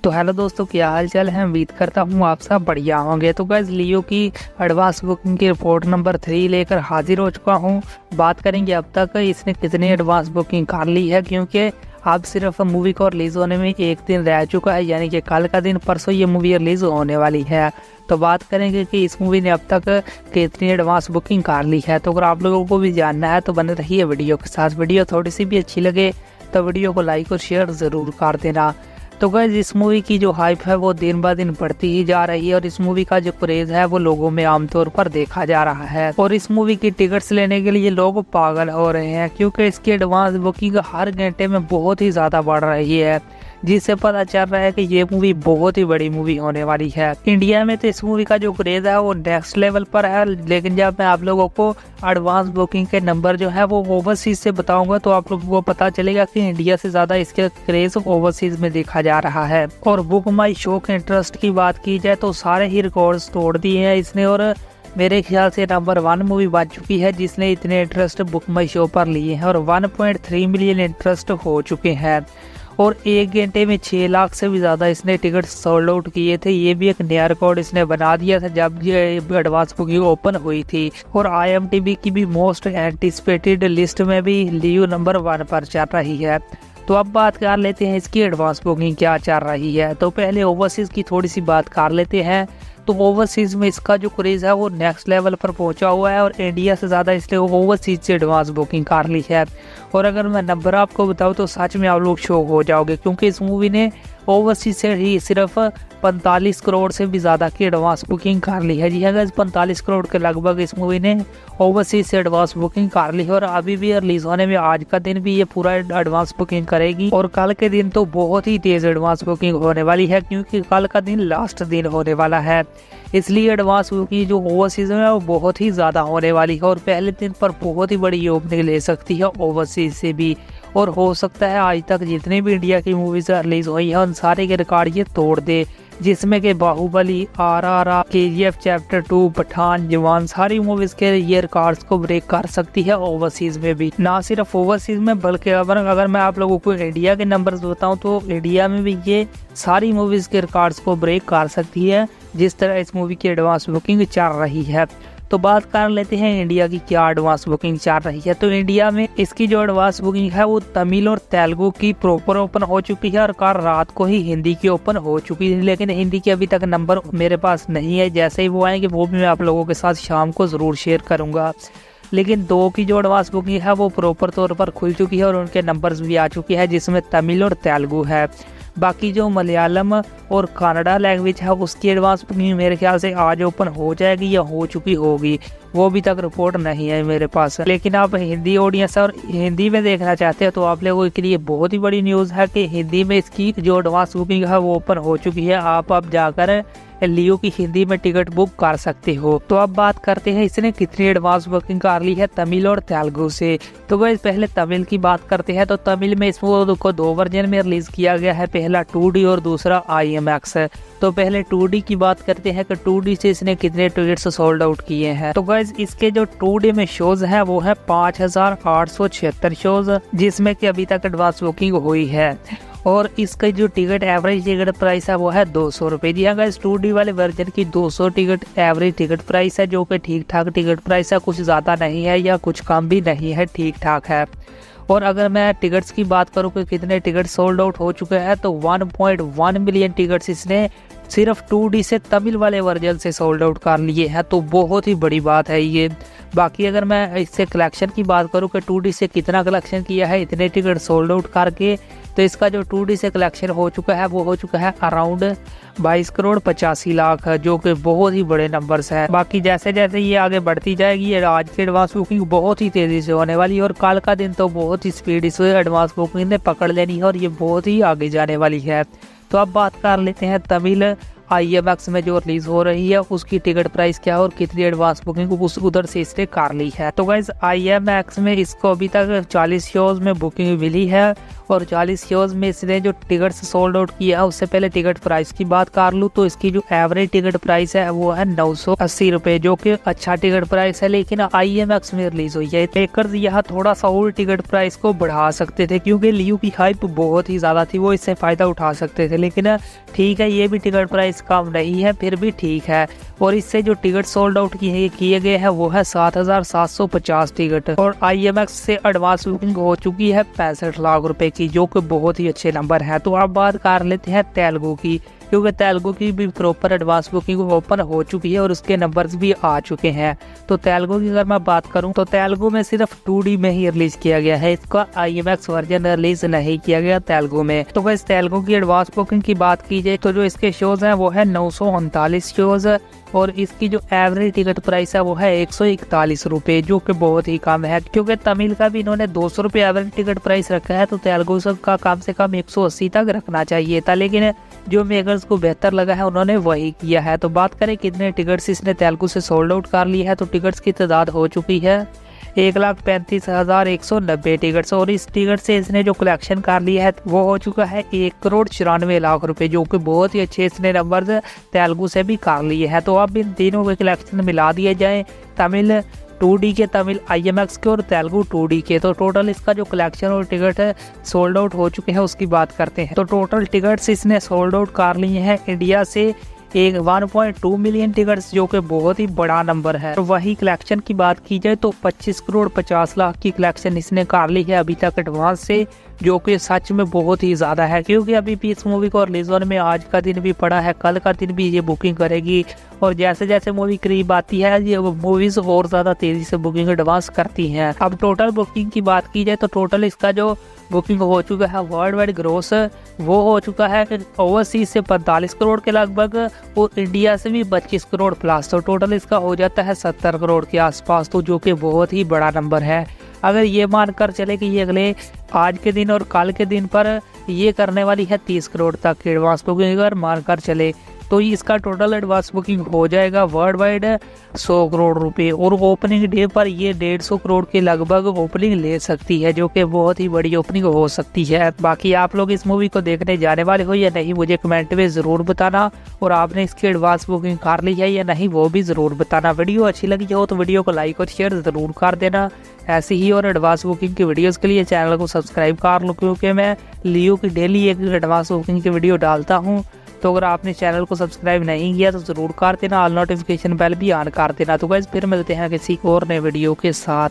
तो हेलो दोस्तों, क्या हाल चाल है। उम्मीद करता हूँ आप सब बढ़िया होंगे। तो गाइस, लियो की एडवांस बुकिंग की रिपोर्ट नंबर 3 लेकर हाजिर हो चुका हूँ। बात करेंगे अब तक इसने कितनी एडवांस बुकिंग कर ली है, क्योंकि अब सिर्फ मूवी को रिलीज होने में एक दिन रह चुका है, यानी कि कल का दिन, परसों ये मूवी रिलीज होने वाली है। तो बात करेंगे कि इस मूवी ने अब तक कितनी एडवांस बुकिंग कर ली है। तो अगर आप लोगों को भी जानना है तो बने रहिए वीडियो के साथ। वीडियो थोड़ी सी भी अच्छी लगे तो वीडियो को लाइक और शेयर ज़रूर कर देना। तो गाइस, इस मूवी की जो हाइप है वो दिन ब दिन बढ़ती ही जा रही है और इस मूवी का जो क्रेज है वो लोगों में आमतौर पर देखा जा रहा है। और इस मूवी की टिकट्स लेने के लिए लोग पागल हो रहे हैं, क्योंकि इसकी एडवांस बुकिंग हर घंटे में बहुत ही ज़्यादा बढ़ रही है, जिससे पता चल रहा है कि ये मूवी बहुत ही बड़ी मूवी होने वाली है। इंडिया में तो इस मूवी का जो क्रेज है वो नेक्स्ट लेवल पर है, लेकिन जब मैं आप लोगों को एडवांस बुकिंग के नंबर जो है वो ओवरसीज से बताऊंगा तो आप लोगों को पता चलेगा कि इंडिया से ज़्यादा इसके क्रेज ओवरसीज में देखा जा रहा है। और बुक माई शो के इंटरेस्ट की बात की जाए तो सारे ही रिकॉर्ड्स तोड़ दिए हैं इसने, और मेरे ख्याल से नंबर 1 मूवी बन चुकी है जिसने इतने इंटरेस्ट बुक माई शो पर लिए हैं, और 1.3 मिलियन इंटरेस्ट हो चुके हैं। और एक घंटे में 6 लाख से भी ज़्यादा इसने टिकट सोल्ड आउट किए थे। ये भी एक नया रिकॉर्ड इसने बना दिया था जब ये एडवांस बुकिंग ओपन हुई थी। और IMDb की भी मोस्ट एंटिसिपेटेड लिस्ट में भी लियो नंबर 1 पर चल रही है। तो अब बात कर लेते हैं इसकी एडवांस बुकिंग क्या चल रही है। तो पहले ओवरसीज़ की थोड़ी सी बात कर लेते हैं। तो ओवरसीज़ में इसका जो क्रेज़ है वो नेक्स्ट लेवल पर पहुंचा हुआ है, और इंडिया से ज़्यादा इसने ओवरसीज़ से एडवांस बुकिंग कर ली है। और अगर मैं नंबर आपको बताऊं तो सच में आप लोग शॉक हो जाओगे, क्योंकि इस मूवी ने ओवरसीज़ से ही सिर्फ 45 करोड़ से भी ज़्यादा की एडवांस बुकिंग कर ली है। जी हाँ गाइस, 45 करोड़ के लगभग इस मूवी ने ओवरसीज़ से एडवांस बुकिंग कर ली है। और अभी भी रिलीज होने में आज का दिन भी ये पूरा एडवांस बुकिंग करेगी, और कल के दिन तो बहुत ही तेज़ एडवांस बुकिंग होने वाली है, क्योंकि कल का दिन लास्ट दिन होने वाला है। इसलिए एडवांस बुकिंग जो ओवरसीज़ में वो बहुत ही ज़्यादा होने वाली है, और पहले दिन पर बहुत ही बड़ी ओपनिंग ले सकती है ओवरसीज़ से भी। और हो सकता है आज तक जितनी भी इंडिया की मूवीज रिलीज हुई है उन सारे के रिकॉर्ड ये तोड़ दे, जिसमें कि Baahubali, RRR, KGF chapter 2, Pathaan, Jawan, सारी मूवीज के ये रिकॉर्ड्स को ब्रेक कर सकती है ओवरसीज में भी। ना सिर्फ ओवरसीज में बल्कि अगर मैं आप लोगों को इंडिया के नंबर्स बताऊं तो इंडिया में भी ये सारी मूवीज के रिकॉर्ड्स को ब्रेक कर सकती है, जिस तरह इस मूवी की एडवांस बुकिंग चल रही है। तो बात कर लेते हैं इंडिया की क्या एडवांस बुकिंग चल रही है। तो इंडिया में इसकी जो एडवांस बुकिंग है वो तमिल और तेलुगु की प्रॉपर ओपन हो चुकी है, और कल रात को ही हिंदी की ओपन हो चुकी है। लेकिन हिंदी के अभी तक नंबर मेरे पास नहीं है, जैसे ही वो आएंगे वो भी मैं आप लोगों के साथ शाम को ज़रूर शेयर करूँगा। लेकिन 2 की जो एडवांस बुकिंग है वो प्रॉपर तौर पर खुल चुकी है और उनके नंबर्स भी आ चुके हैं, जिसमें तमिल और तेलुगु है। बाकी जो मलयालम और कन्नड़ा लैंग्वेज है उसकी एडवांस बुकिंग मेरे ख्याल से आज ओपन हो जाएगी या हो चुकी होगी, वो अभी तक रिपोर्ट नहीं है मेरे पास। लेकिन आप हिंदी ऑडियंस और हिंदी में देखना चाहते हैं तो आप लोगों के लिए बहुत ही बड़ी न्यूज़ है कि हिंदी में इसकी जो एडवांस बुकिंग है वो ओपन हो चुकी है। आप अब जाकर लियो की हिंदी में टिकट बुक कर सकते हो। तो अब बात करते हैं इसने कितनी एडवांस बुकिंग कर ली है तमिल और तेलुगु से। तो गाइस, पहले तमिल की बात करते हैं। तो तमिल में इस मूवी को 2 वर्जन में रिलीज किया गया है, पहला 2D और दूसरा IMAX है। तो पहले 2D की बात करते हैं कि 2D से इसने कितने टिकट्स सोल्ड आउट किए हैं। तो गाइस, इसके जो 2D में शोज है वो है 5876 शोज, जिसमें कि अभी तक एडवांस बुकिंग हुई है। और इसका जो टिकट एवरेज टिकट प्राइस है वो है 200 रुपये। जी हाँ गाइस, 2D वाले वर्जन की 200 टिकट एवरेज टिकट प्राइस है, जो कि ठीक ठाक टिकट प्राइस है, कुछ ज़्यादा नहीं है या कुछ कम भी नहीं है, ठीक ठाक है। और अगर मैं टिकट्स की बात करूँ कि कितने टिकट सोल्ड आउट हो चुके हैं तो 1.1 मिलियन टिकट्स इसने सिर्फ 2D से तमिल वाले वर्जन से सोल्ड आउट कर लिए हैं, तो बहुत ही बड़ी बात है ये। बाकी अगर मैं इससे कलेक्शन की बात करूँ कि 2D से कितना कलेक्शन किया है इतने टिकट सोल्ड आउट करके, तो इसका जो 2D से कलेक्शन हो चुका है वो हो चुका है अराउंड 22 करोड़ 85 लाख, जो कि बहुत ही बड़े नंबर्स हैं। बाकी जैसे जैसे ये आगे बढ़ती जाएगी आज की एडवांस बुकिंग बहुत ही तेज़ी से होने वाली है, और कल का दिन तो बहुत ही स्पीड से एडवांस बुकिंग ने पकड़ लेनी है और ये बहुत ही आगे जाने वाली है। तो अब बात कर लेते हैं तमिल IMX में जो रिलीज हो रही है उसकी टिकट प्राइस क्या है और कितनी एडवांस बुकिंग उस उधर से इसने कर ली है। तो गाइस IMX में इसको अभी तक 40 शोज में बुकिंग मिली है और 40 शोज में इसने जो टिकट्स सोल्ड आउट किया है। उससे पहले टिकट प्राइस की बात कर लूँ तो इसकी जो एवरेज टिकट प्राइस है वो है 980 रुपए, जो कि अच्छा टिकट प्राइस है, लेकिन IMX में रिलीज हुई है। मेकर्स यहाँ थोड़ा सा और टिकट प्राइस को बढ़ा सकते थे क्योंकि लियो की हाइप बहुत ही ज्यादा थी, वो इससे फायदा उठा सकते थे, लेकिन ठीक है ये भी टिकट प्राइस कम नहीं है, फिर भी ठीक है। और इससे जो टिकट सोल्ड आउट किए गए हैं वो है 7,750 टिकट और IMX से एडवांस बुकिंग हो चुकी है 65 लाख रुपए की, जो कि बहुत ही अच्छे नंबर है। तो अब बात कर लेते हैं तेलुगु की, क्योंकि तेलुगु की भी प्रॉपर एडवांस बुकिंग ओपन हो चुकी है और उसके नंबर्स भी आ चुके हैं। तो तेलुगु की अगर मैं बात करूं तो तेलुगु में सिर्फ 2D में ही रिलीज किया गया है, इसका IMX वर्जन रिलीज नहीं किया गया तेलुगु में। तो वैसे तेलुगु की एडवांस बुकिंग की बात की जाए तो जो इसके शोज हैं वो है 939 शोज और इसकी जो एवरेज टिकट प्राइस है वो है 141 रुपए, जो कि बहुत ही कम है, क्योंकि तमिल का भी इन्होंने 200 रुपये एवरेज टिकट प्राइस रखा है, तो तेलुगु का कम से कम 180 तक रखना चाहिए था, लेकिन जो मेकर्स को बेहतर लगा है उन्होंने वही किया है। तो बात करें कितने टिकट्स इसने तेलुगु से सोल्ड आउट कर ली है, तो टिकट्स की तादाद हो चुकी है 1,35,190 टिकट्स और इस टिकट से इसने जो कलेक्शन कर लिया है वो हो चुका है 1,94,00,000 रुपए, जो कि बहुत ही अच्छे इसने नंबर तेलुगु से भी कर लिए हैं। तो अब इन तीनों के कलेक्शन मिला दिए जाएं, तमिल 2D के, तमिल IMX के और तेलुगु 2D के, तो टोटल इसका जो कलेक्शन और टिकट है सोल्ड आउट हो चुके हैं उसकी बात करते हैं। तो टोटल टिकट्स इसने सोल्ड आउट कर लिए हैं इंडिया से 1.2 मिलियन टिकट्स, जो कि बहुत ही बड़ा नंबर है। तो वही कलेक्शन की बात की जाए तो 25 करोड़ 50 लाख की कलेक्शन इसने कर ली है अभी तक एडवांस से, जो कि सच में बहुत ही ज़्यादा है, क्योंकि अभी भी इस मूवी को रिलीज होने में आज का दिन भी पड़ा है, कल का दिन भी ये बुकिंग करेगी और जैसे जैसे मूवी करीब आती है ये मूवीज और ज़्यादा तेज़ी से बुकिंग एडवांस करती हैं। अब टोटल बुकिंग की बात की जाए तो टोटल इसका जो बुकिंग हो चुका है वर्ल्ड वाइड ग्रोस वो हो चुका है ओवरसीज से 45 करोड़ के लगभग और इंडिया से भी 25 करोड़ प्लस, तो टोटल इसका हो जाता है 70 करोड़ के आसपास, तो जो कि बहुत ही बड़ा नंबर है। अगर ये मानकर चले कि ये अगले आज के दिन और कल के दिन पर ये करने वाली है 30 करोड़ तक की एडवांस बुकिंग, अगर मानकर चले तो इसका टोटल एडवांस बुकिंग हो जाएगा वर्ल्ड वाइड 100 करोड़ रुपए और ओपनिंग डे पर ये 150 करोड़ के लगभग ओपनिंग ले सकती है, जो कि बहुत ही बड़ी ओपनिंग हो सकती है। बाकी आप लोग इस मूवी को देखने जाने वाले हो या नहीं मुझे कमेंट में ज़रूर बताना और आपने इसकी एडवांस बुकिंग कर ली है या नहीं वो भी ज़रूर बताना। वीडियो अच्छी लगी हो तो वीडियो को लाइक और शेयर ज़रूर कर देना। ऐसी ही और एडवांस बुकिंग की वीडियोस के लिए चैनल को सब्सक्राइब कर लो, क्योंकि मैं लियो की डेली एक एडवांस बुकिंग की वीडियो डालता हूँ। तो अगर आपने चैनल को सब्सक्राइब नहीं किया तो ज़रूर कर देना, ऑल नोटिफिकेशन बेल भी ऑन कर देना। तो गाइस फिर मिलते हैं किसी और नए वीडियो के साथ।